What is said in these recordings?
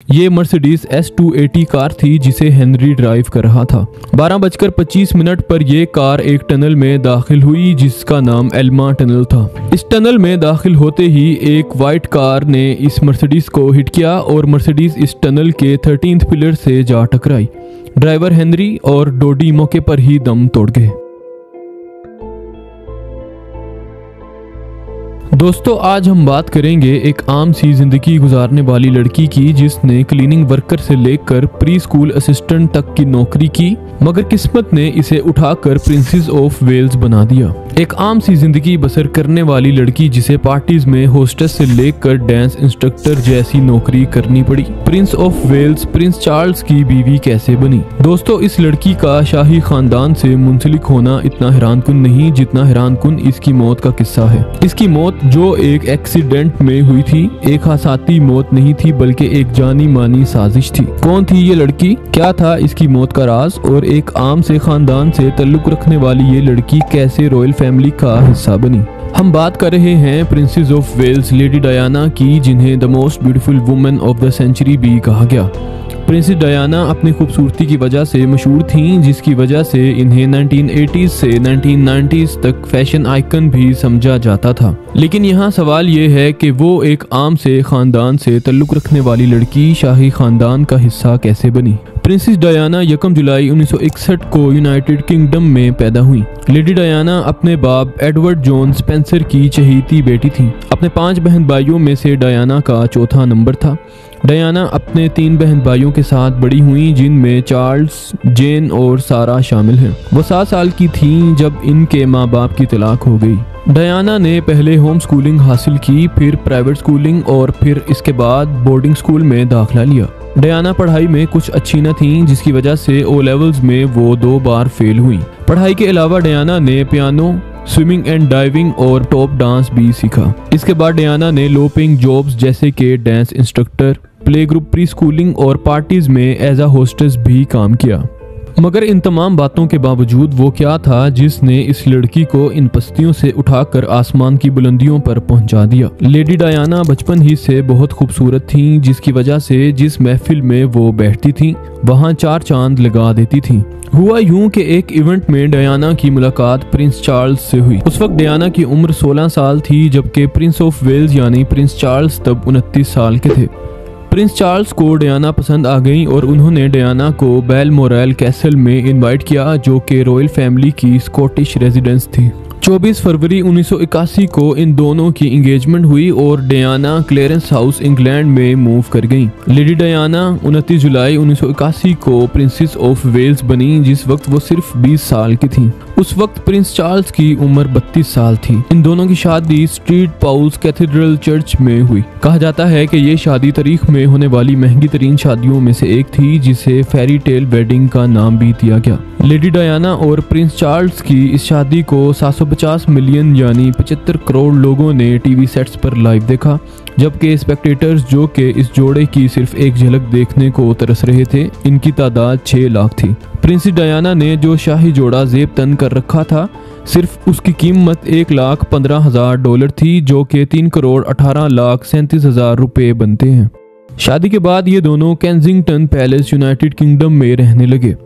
ये Mercedes S280 car थी जिसे हेनरी ड्राइव कर रहा था। 12:25 पर यह कार एक टनल में दाखिल हुई जिसका नाम एल्मा टनल था। इस टनल में दाखिल होते ही एक वाइट कार ने इस मर्सिडीज को हिट किया और मर्सिडीज इस टनल के 13th पिलर से जा टकराई। ड्राइवर हेनरी और डोडी मौके पर ही दम तोड़ गए। दोस्तों, आज हम बात करेंगे एक आम सी जिंदगी गुजारने वाली लड़की की जिसने क्लीनिंग वर्कर से लेकर प्री स्कूल असिस्टेंट तक की नौकरी की, मगर किस्मत ने इसे उठाकर प्रिंसेस ऑफ वेल्स बना दिया। एक आम सी जिंदगी बसर करने वाली लड़की जिसे पार्टीज में होस्टेस से लेकर डांस इंस्ट्रक्टर जैसी नौकरी करनी पड़ी। Prince of Wales Prince Charles की बीवी कैसे बनी? दोस्तों, इस लड़की का शाही खानदान से मुंसलिक होना इतना हैरानकुन नहीं जितना हैरानकुन इसकी मौत का किस्सा है। इसकी मौत जो एक एक्सीडेंट में हुई थी, एक हादसाती मौत नहीं थी बल्कि एक जानी मानी साजिश थी। कौन थी ये लड़की, क्या था इसकी मौत का राज और एक आम से खानदान से ताल्लुक रखने वाली ये लड़की कैसे रॉयल फैमिली का हिस्सा बनी? हम बात कर रहे हैं Princess of Wales Lady Diana की, जिन्हें the most beautiful women of the century भी कहा गया। प्रिंसेस डायना अपनी खूबसूरती की वजह से मशहूर थीं, जिसकी वजह से इन्हें 1980s से 1990s तक फैशन आइकन भी समझा जाता था। लेकिन यहाँ सवाल ये है कि वो एक आम से खानदान से ताल्लुक रखने वाली लड़की शाही खानदान का हिस्सा कैसे बनी? प्रिंसेस डायना 1 जुलाई 1961 को यूनाइटेड किंगडम में पैदा हुई। लेडी डायना अपने बाप एडवर्ड जॉन स्पेंसर की चहेती बेटी थी। अपने 5 बहन भाइयों में से डायना का चौथा नंबर था। डायना अपने 3 बहन भाइयों के साथ बड़ी हुई, जिनमें चार्ल्स, जेन और सारा शामिल हैं। वो 7 साल की थीं जब इनके माँ बाप की तलाक हो गई। डायना ने पहले होम स्कूलिंग हासिल की, फिर प्राइवेट स्कूलिंग और फिर इसके बाद बोर्डिंग स्कूल में दाखिला लिया। डायना पढ़ाई में कुछ अच्छी न थी, जिसकी वजह से ओ लेवल्स में वो 2 बार फेल हुई। पढ़ाई के अलावा डायना ने पियानो, स्विमिंग एंड डाइविंग और टॉप डांस भी सीखा। इसके बाद डायना ने लो पेइंग जॉब्स जैसे कि dance instructor, play group, pre schooling और पार्टीज में एज अ होस्टेस भी काम किया। मगर इन तमाम बातों के बावजूद वो क्या था जिसने इस लड़की को इन पस्तियों से उठाकर आसमान की बुलंदियों पर पहुंचा दिया? लेडी डायना बचपन ही से बहुत खूबसूरत थीं, जिसकी वजह से जिस महफिल में वो बैठती थीं वहां 4 चांद लगा देती थीं। हुआ यूं कि एक इवेंट में डायना की मुलाकात प्रिंस चार्ल्स से हुई। उस वक्त डायना की उम्र 16 साल थी, जबकि प्रिंस ऑफ वेल्स यानी प्रिंस चार्ल्स तब 29 साल के थे। प्रिंस चार्ल्स को डायना पसंद आ गई और उन्होंने डायना को बेलमोरल कैसल में इनवाइट किया, जो कि रॉयल फैमिली की स्कॉटिश रेजिडेंस थी। 24 फरवरी 1981 को इन दोनों की एंगेजमेंट हुई और डायना क्लेरेंस हाउस इंग्लैंड में मूव कर गई। लेडी डायना 29 जुलाई 1981 को प्रिंसेस ऑफ वेल्स बनी, जिस वक्त वो सिर्फ 20 साल की थी। उस वक्त प्रिंस चार्ल्स की उम्र 32 साल थी। इन दोनों की शादी स्ट्रीट पाउल्स कैथेड्रल चर्च में हुई। कहा जाता है कि ये शादी तारीख में होने वाली महंगी तरीन शादियों में से एक थी, जिसे फेरी टेल वेडिंग का नाम भी दिया गया। लेडी डायना और प्रिंस चार्ल्स की इस शादी को 750 मिलियन यानी 75 करोड़ लोगों ने टीवी सेट्स पर लाइव देखा, जबकि स्पेक्टेटर्स जो कि इस जोड़े की सिर्फ एक झलक देखने को तरस रहे थे, इनकी तादाद 6 लाख थी। प्रिंसेस डायना ने जो शाही जोड़ा जेब तन कर रखा था, सिर्फ उसकी कीमत $1,15,000 थी, जो कि 3,18,37,000 रुपए बनते हैं। शादी के बाद ये दोनों केंसिंगटन पैलेस यूनाइटेड किंगडम में रहने लगे।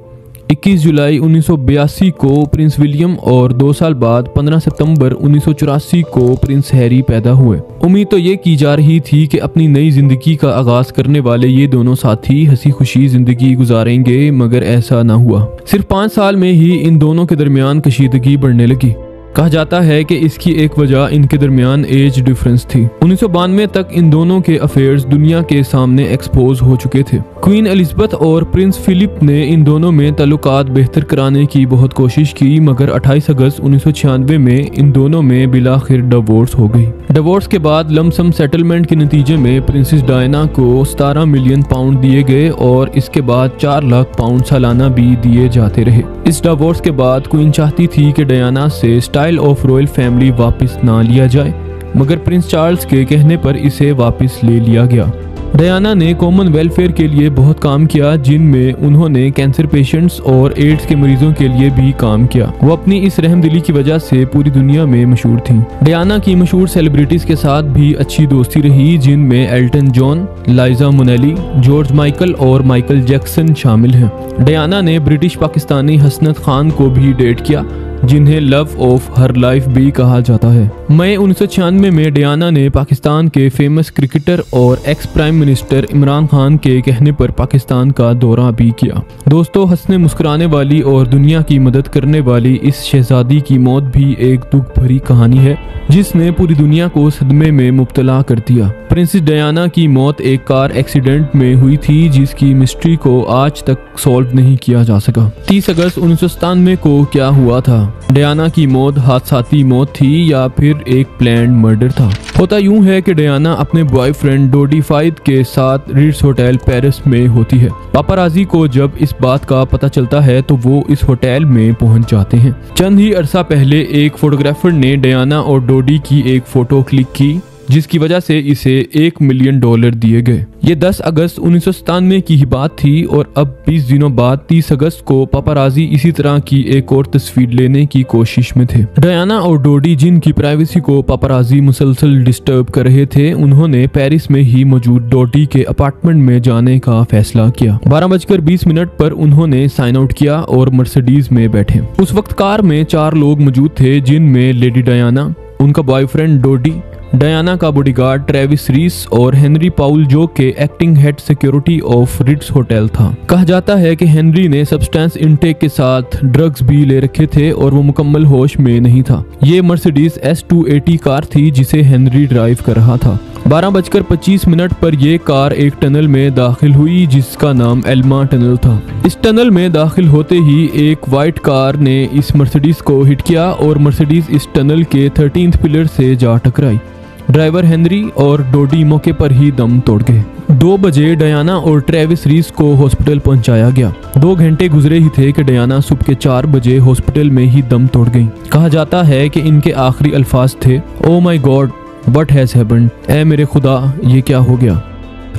21 जुलाई 1982 को प्रिंस विलियम और 2 साल बाद 15 सितंबर 1984 को प्रिंस हैरी पैदा हुए। उम्मीद तो ये की जा रही थी कि अपनी नई जिंदगी का आगाज करने वाले ये दोनों साथी हंसी खुशी जिंदगी गुजारेंगे, मगर ऐसा ना हुआ। सिर्फ 5 साल में ही इन दोनों के दरमियान कशीदगी बढ़ने लगी। कहा जाता है कि इसकी एक वजह इनके दरमियान एज डिफरेंस थी। 1992 तक इन दोनों के अफेयर्स दुनिया के सामने एक्सपोज हो चुके थे। क्वीन एलिजाबेथ और प्रिंस फिलिप ने इन दोनों में ताल्लुकात बेहतर कराने की बहुत कोशिश की, मगर 28 अगस्त 1996 में इन दोनों में बिलाखिर डिवोर्स हो गई। डिवोर्स के बाद लमसम सेटलमेंट के नतीजे में प्रिंसेस डायना को 17 मिलियन पाउंड दिए गए और इसके बाद 4 लाख पाउंड सालाना भी दिए जाते रहे। इस डिवोर्स के बाद क्वीन चाहती थी कि डायना से स्टाइल ऑफ रॉयल फैमिली वापस ना लिया जाए, मगर प्रिंस चार्ल्स के कहने पर इसे वापस ले लिया गया। डयाना ने कॉमन वेलफेयर के लिए बहुत काम किया, जिनमें उन्होंने कैंसर पेशेंट्स और एड्स के मरीजों के लिए भी काम किया। वो अपनी इस रहमदिली की वजह से पूरी दुनिया में मशहूर थी। डयाना की मशहूर सेलिब्रिटीज के साथ भी अच्छी दोस्ती रही, जिनमें एल्टन जॉन, लाइजा मुनेली, जॉर्ज माइकल और माइकल जैक्सन शामिल हैं। डयाना ने ब्रिटिश पाकिस्तानी हसनत खान को भी डेट किया, जिन्हें लव ऑफ हर लाइफ भी कहा जाता है। मई 1996 में डयाना ने पाकिस्तान के फेमस क्रिकेटर और ex prime minister Imran Khan के कहने पर पाकिस्तान का दौरा भी किया। दोस्तों, हंसने मुस्कुराने वाली और दुनिया की मदद करने वाली इस शहजादी की मौत भी एक दुख भरी कहानी है, जिसने पूरी दुनिया को सदमे में मुब्तला कर दिया। प्रिंसेस डयाना की मौत एक कार एक्सीडेंट में हुई थी, जिसकी मिस्ट्री को आज तक सॉल्व नहीं किया जा सका। 30 अगस्त 1997 को क्या हुआ था? डयाना की मौत हादसाती मौत थी या फिर एक प्लान्ड मर्डर था? होता यूं है कि डयाना अपने बॉयफ्रेंड डोडी फाइद के साथ रिट्स होटल पेरिस में होती है। पापाराजी को जब इस बात का पता चलता है तो वो इस होटल में पहुंच जाते हैं। चंद ही अरसा पहले एक फोटोग्राफर ने डयाना और डोडी की एक फोटो क्लिक की, जिसकी वजह से इसे $1 मिलियन दिए गए। ये 10 अगस्त 1997 की ही बात थी और अब 20 दिनों बाद 30 अगस्त को पापाराजी इसी तरह की एक और तस्वीर लेने की कोशिश में थे। डयाना और डोडी, जिनकी प्राइवेसी को पापाराजी मुसलसल डिस्टर्ब कर रहे थे, उन्होंने पेरिस में ही मौजूद डोडी के अपार्टमेंट में जाने का फैसला किया। 12:20 पर उन्होंने साइन आउट किया और मर्सिडीज में बैठे। उस वक्त कार में 4 लोग मौजूद थे, जिनमें लेडी डयाना, उनका बॉयफ्रेंड डोडी, डयाना का बॉडीगार्ड ट्रेविस रीस और हेनरी पाउल, जो के acting head security of Ritz hotel था। कहा जाता है कि हेनरी ने सब्सटेंस इनटेक के साथ ड्रग्स भी ले रखे थे और वो मुकम्मल होश में नहीं था। ये मर्सिडीज S280 कार थी जिसे हेनरी ड्राइव कर रहा था। 12:25 पर यह कार एक टनल में दाखिल हुई, जिसका नाम एल्मा टनल था। इस टनल में दाखिल होते ही एक वाइट कार ने इस मर्सिडीज को हिट किया और मर्सिडीज इस टनल के 13th पिलर से जा टकराई। ड्राइवर हेनरी और डोडी मौके पर ही दम तोड़ गए। 2 बजे डयाना और ट्रेविस रीस को हॉस्पिटल पहुंचाया गया। 2 घंटे गुजरे ही थे कि डयाना सुबह के 4 बजे हॉस्पिटल में ही दम तोड़ गई। कहा जाता है कि इनके आखिरी अल्फाज थे, ओ माई गॉड व्हाट हैज हैपेंड, ऐ मेरे खुदा ये क्या हो गया।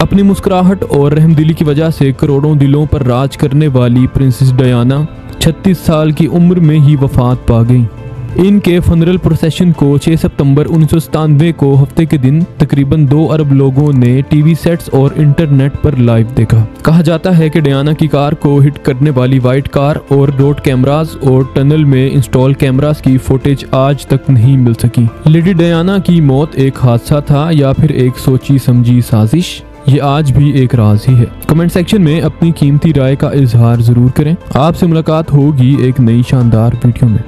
अपनी मुस्कुराहट और रहमदिली की वजह से करोड़ों दिलों पर राज करने वाली प्रिंसेस डयाना 36 साल की उम्र में ही वफात पा गई। इनके फनरल प्रोसेशन को 6 सितंबर 1997 को हफ्ते के दिन तकरीबन 2 अरब लोगों ने टीवी सेट्स और इंटरनेट पर लाइव देखा। कहा जाता है कि डयाना की कार को हिट करने वाली वाइट कार और रोड कैमरास और टनल में इंस्टॉल कैमरास की फुटेज आज तक नहीं मिल सकी। लेडी डयाना की मौत एक हादसा था या फिर एक सोची समझी साजिश, ये आज भी एक राज ही है। कमेंट सेक्शन में अपनी कीमती राय का इजहार जरूर करें। आपसे मुलाकात होगी एक नई शानदार वीडियो में।